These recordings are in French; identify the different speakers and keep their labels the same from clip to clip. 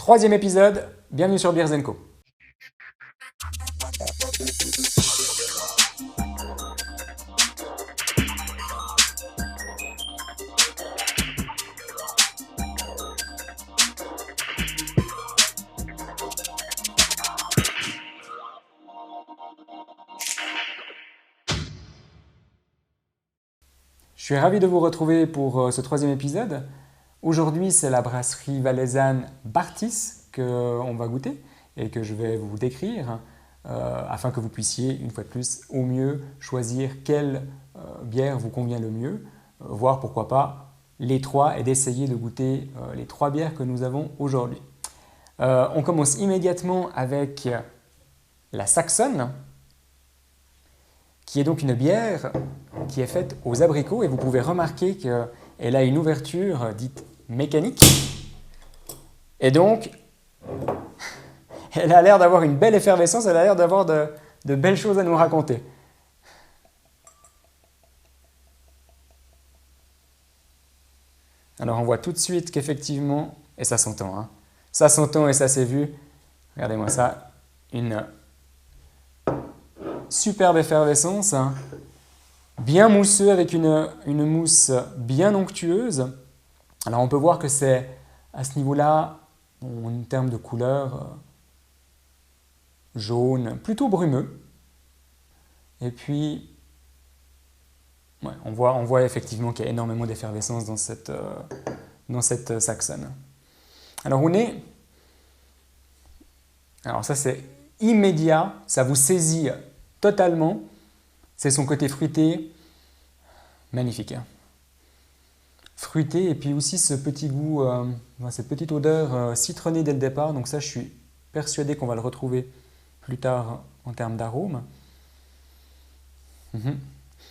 Speaker 1: Troisième épisode, bienvenue sur Beers & Co. Je suis ravi de vous retrouver pour ce troisième épisode. Aujourd'hui, c'est la brasserie valaisanne Bartis qu'on va goûter et que je vais vous décrire afin que vous puissiez, une fois de plus, au mieux choisir quelle bière vous convient le mieux, voire pourquoi pas les trois et d'essayer de goûter les trois bières que nous avons aujourd'hui. On commence immédiatement avec la Saxonne, qui est donc une bière qui est faite aux abricots et vous pouvez remarquer qu'elle a une ouverture dite mécanique et donc elle a l'air d'avoir une belle effervescence, elle a l'air d'avoir de belles choses à nous raconter. Alors on voit tout de suite qu'effectivement, et ça s'entend, hein, ça s'entend et ça s'est vu, regardez-moi ça, une superbe effervescence, hein, bien mousseux avec une mousse bien onctueuse. Alors on peut voir que c'est à ce niveau-là, en termes de couleur, jaune, plutôt brumeux. Et puis, ouais, on voit effectivement qu'il y a énormément d'effervescence dans cette Saxonne. Alors au nez, alors ça c'est immédiat, ça vous saisit totalement. C'est son côté fruité, magnifique. Hein. Fruité et puis aussi ce petit goût, cette petite odeur citronnée dès le départ. Donc ça, je suis persuadé qu'on va le retrouver plus tard en termes d'arôme.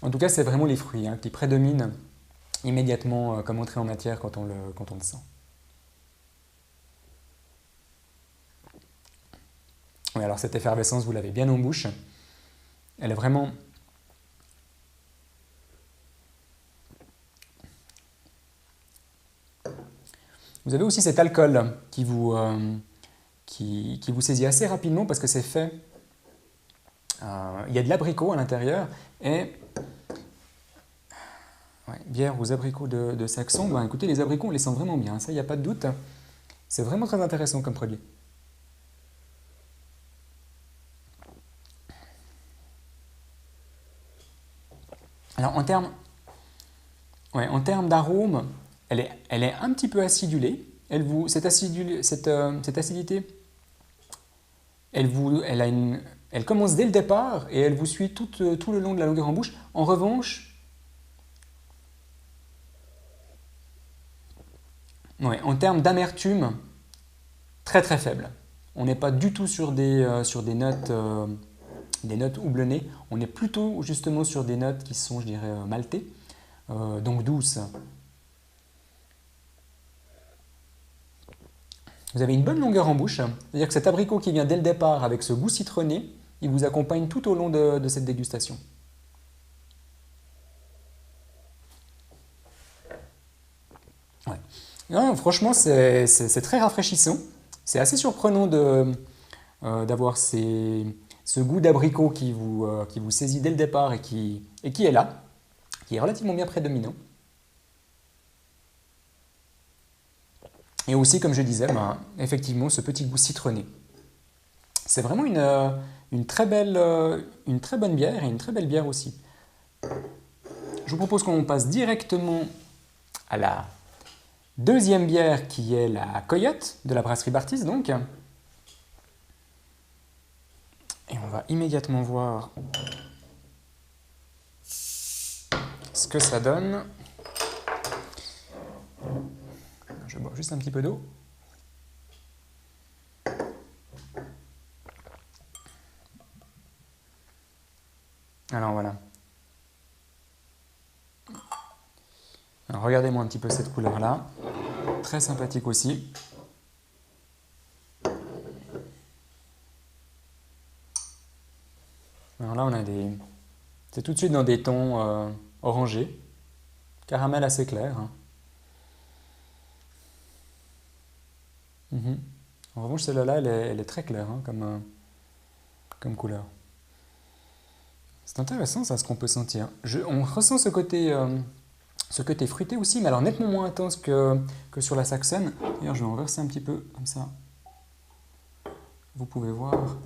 Speaker 1: En tout cas, c'est vraiment les fruits qui prédominent immédiatement comme entrée en matière quand on le sent. Oui, alors cette effervescence, vous l'avez bien en bouche. Elle est vraiment... Vous avez aussi cet alcool qui vous saisit assez rapidement parce que c'est fait... il y a de l'abricot à l'intérieur et... Ouais, bière aux abricots de Saxon. Ben, écoutez, les abricots, on les sent vraiment bien, ça, il n'y a pas de doute. C'est vraiment très intéressant comme produit. Alors en termes d'arôme, elle est un petit peu acidulée. Cette acidité, elle commence dès le départ et elle vous suit tout le long de la longueur en bouche. En revanche, en termes d'amertume, très très faible. On n'est pas du tout sur des notes houblonnées. On est plutôt justement sur des notes qui sont, je dirais, maltées, donc douces. Vous avez une bonne longueur en bouche, c'est-à-dire que cet abricot qui vient dès le départ avec ce goût citronné, il vous accompagne tout au long de cette dégustation. Ouais. Non, franchement, c'est très rafraîchissant. C'est assez surprenant d'avoir ce goût d'abricot qui vous saisit dès le départ et qui est là, qui est relativement bien prédominant. Et aussi, comme je disais, effectivement, ce petit goût citronné. C'est vraiment une très bonne bière et une très belle bière aussi. Je vous propose qu'on passe directement à la deuxième bière qui est la Coyote de la brasserie Bartis donc. Et on va immédiatement voir ce que ça donne. Je bois juste un petit peu d'eau. Alors voilà. Alors regardez-moi un petit peu cette couleur-là. Très sympathique aussi. Alors là, c'est tout de suite dans des tons orangés. Caramel assez clair. Hein. En revanche, celle-là, elle est très claire hein, comme couleur. C'est intéressant ça, ce qu'on peut sentir. On ressent ce côté fruité aussi, mais alors nettement moins intense que sur la Saxon. D'ailleurs, je vais en verser un petit peu comme ça. Vous pouvez voir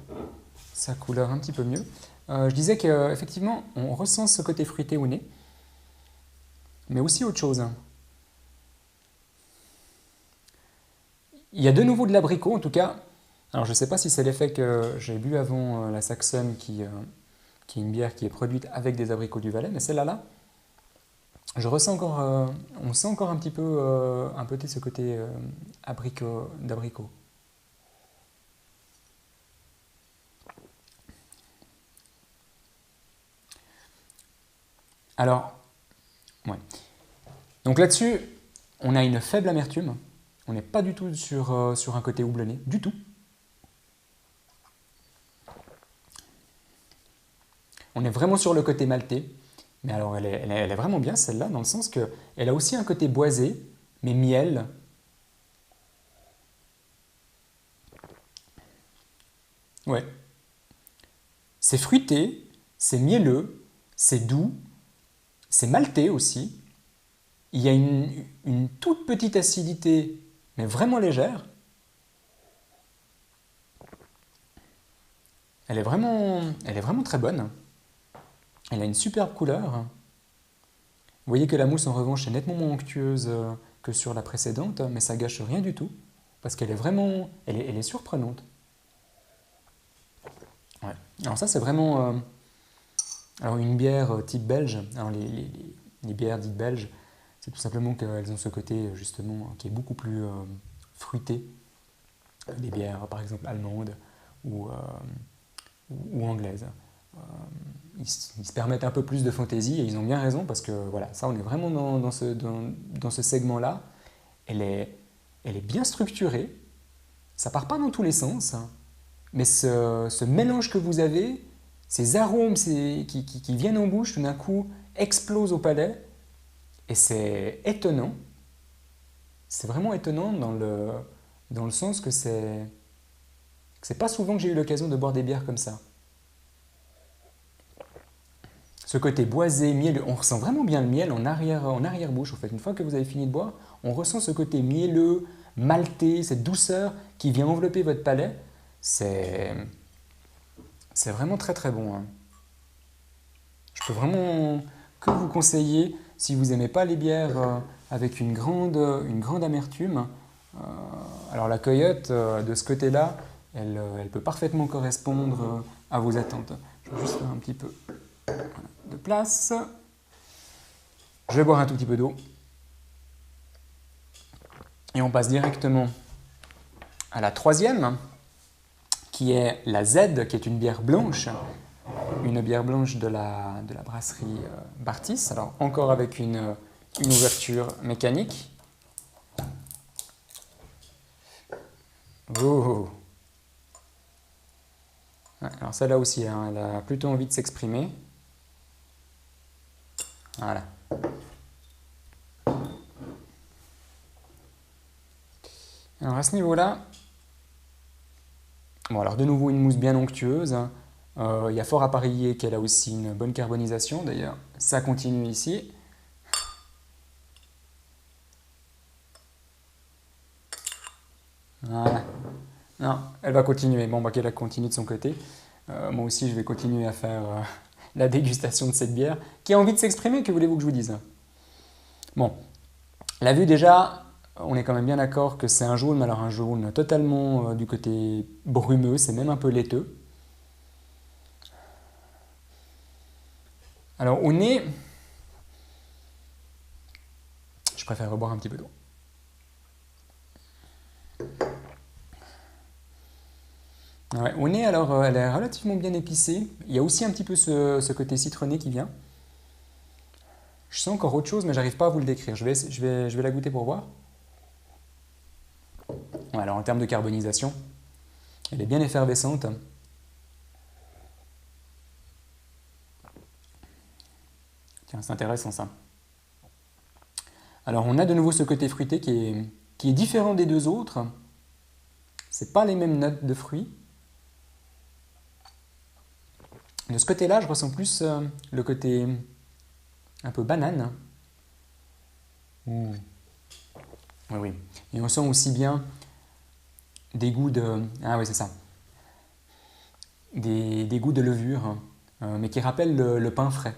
Speaker 1: sa couleur un petit peu mieux. Je disais qu'effectivement, on ressent ce côté fruité au nez, mais aussi autre chose. Il y a de nouveau de l'abricot, en tout cas. Alors, je ne sais pas si c'est l'effet que j'ai bu avant la Saxon, qui est une bière qui est produite avec des abricots du Valais, mais celle-là, je ressens encore, on sent encore un petit peu, un peu ce côté d'abricot. Alors, ouais. Donc là-dessus, on a une faible amertume. On n'est pas du tout sur un côté houblonné, du tout. On est vraiment sur le côté maltais. Mais alors, elle est vraiment bien celle-là, dans le sens qu'elle a aussi un côté boisé, mais miel. Ouais. C'est fruité, c'est mielleux, c'est doux, c'est maltais aussi. Il y a une toute petite acidité, mais vraiment légère. Elle est vraiment très bonne. Elle a une superbe couleur. Vous voyez que la mousse, en revanche, est nettement moins onctueuse que sur la précédente, mais ça gâche rien du tout, parce qu'elle est vraiment, elle est surprenante. Ouais. Alors ça, c'est vraiment alors une bière type belge. Alors les bières dites belges, c'est tout simplement qu'elles ont ce côté, justement, qui est beaucoup plus fruité. Les bières, par exemple, allemandes ou anglaises. Ils se permettent un peu plus de fantaisie et ils ont bien raison parce que voilà, ça on est vraiment dans ce segment-là. Elle est bien structurée, ça part pas dans tous les sens, hein, mais ce mélange que vous avez, ces arômes qui viennent en bouche tout d'un coup explosent au palais et c'est étonnant. C'est vraiment étonnant dans le sens que c'est pas souvent que j'ai eu l'occasion de boire des bières comme ça. Ce côté boisé, mielleux, on ressent vraiment bien le miel en arrière-bouche. En fait, une fois que vous avez fini de boire, on ressent ce côté mielleux, maltais, cette douceur qui vient envelopper votre palais. C'est vraiment très très bon, hein. Je peux vraiment que vous conseiller, si vous n'aimez pas les bières avec une grande amertume. Alors la Coyote, de ce côté-là, elle peut parfaitement correspondre à vos attentes. Je vais juste faire un petit peu de place. Je vais boire un tout petit peu d'eau. Et on passe directement à la troisième, qui est la Z, qui est une bière blanche. Une bière blanche de la brasserie Bartis. Alors encore avec une ouverture mécanique. Oh. Ouais, alors celle-là aussi, hein, elle a plutôt envie de s'exprimer. Voilà. Alors à ce niveau-là, bon alors de nouveau une mousse bien onctueuse. Il y a fort à parier qu'elle a aussi une bonne carbonisation. D'ailleurs, ça continue ici. Voilà. Non, elle va continuer. Bon, bah, qu'elle continue de son côté. Moi aussi, je vais continuer à faire la dégustation de cette bière. Qui a envie de s'exprimer, que voulez-vous que je vous dise? Bon, la vue déjà, on est quand même bien d'accord que c'est un jaune, mais alors un jaune totalement du côté brumeux, c'est même un peu laiteux. Alors au nez, je préfère reboire un petit peu d'eau. Ouais, au nez, alors, elle est relativement bien épicée. Il y a aussi un petit peu ce côté citronné qui vient. Je sens encore autre chose, mais j'arrive pas à vous le décrire. Je vais la goûter pour voir. Ouais, alors en termes de carbonisation, elle est bien effervescente. Tiens, c'est intéressant ça. Alors on a de nouveau ce côté fruité qui est différent des deux autres. c'est pas les mêmes notes de fruits. De ce côté-là, je ressens plus le côté un peu banane. Oui, oui. Et on sent aussi bien des goûts de... Ah oui, c'est ça. Des goûts de levure, mais qui rappellent le pain frais.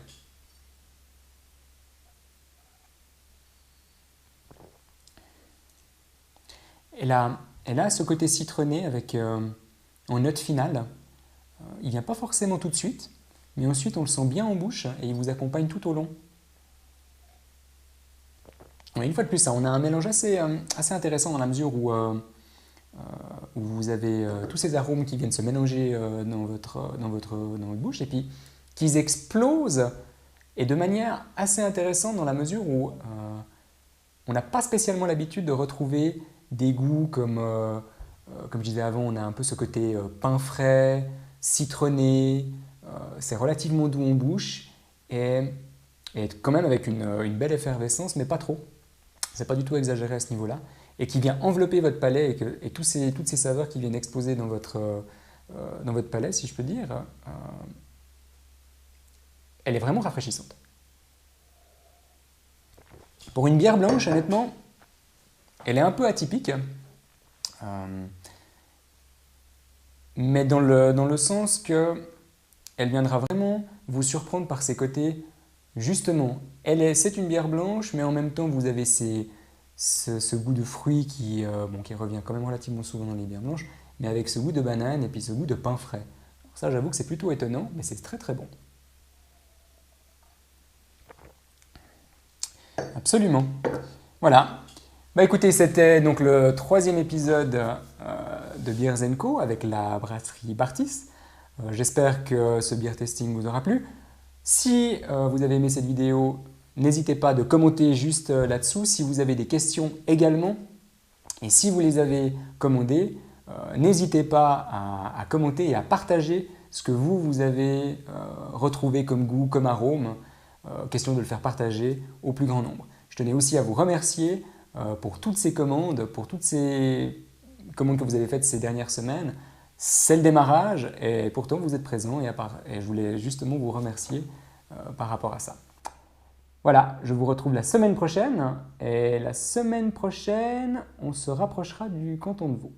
Speaker 1: Elle a ce côté citronné avec en note finale. Il ne vient pas forcément tout de suite, mais ensuite on le sent bien en bouche et il vous accompagne tout au long. Et une fois de plus, on a un mélange assez intéressant dans la mesure où vous avez tous ces arômes qui viennent se mélanger dans votre bouche et puis qu'ils explosent et de manière assez intéressante dans la mesure où on n'a pas spécialement l'habitude de retrouver des goûts comme je disais avant, on a un peu ce côté pain frais, citronné, c'est relativement doux en bouche et quand même avec une belle effervescence, mais pas trop. C'est pas du tout exagéré à ce niveau-là, et qui vient envelopper votre palais et toutes ces saveurs qui viennent exploser dans votre palais, si je peux dire, elle est vraiment rafraîchissante. Pour une bière blanche, honnêtement, elle est un peu atypique, mais dans le sens que elle viendra vraiment vous surprendre par ses côtés. Justement, c'est une bière blanche, mais en même temps, vous avez ce goût de fruits qui revient quand même relativement souvent dans les bières blanches, mais avec ce goût de banane et puis ce goût de pain frais. Alors ça, j'avoue que c'est plutôt étonnant, mais c'est très très bon. Absolument. Voilà. Bah écoutez, c'était donc le 3e épisode de Beers & Co avec la brasserie Bartis. J'espère que ce beer testing vous aura plu. Si vous avez aimé cette vidéo, n'hésitez pas de commenter juste là-dessous. Si vous avez des questions également, et si vous les avez commandées, n'hésitez pas à commenter et à partager ce que vous avez retrouvé comme goût, comme arôme. Question de le faire partager au plus grand nombre. Je tenais aussi à vous remercier pour toutes ces commandes, pour toutes ces commandes que vous avez faites ces dernières semaines. C'est le démarrage et pourtant vous êtes présents et je voulais justement vous remercier par rapport à ça. Voilà, je vous retrouve la semaine prochaine et la semaine prochaine, on se rapprochera du canton de Vaud.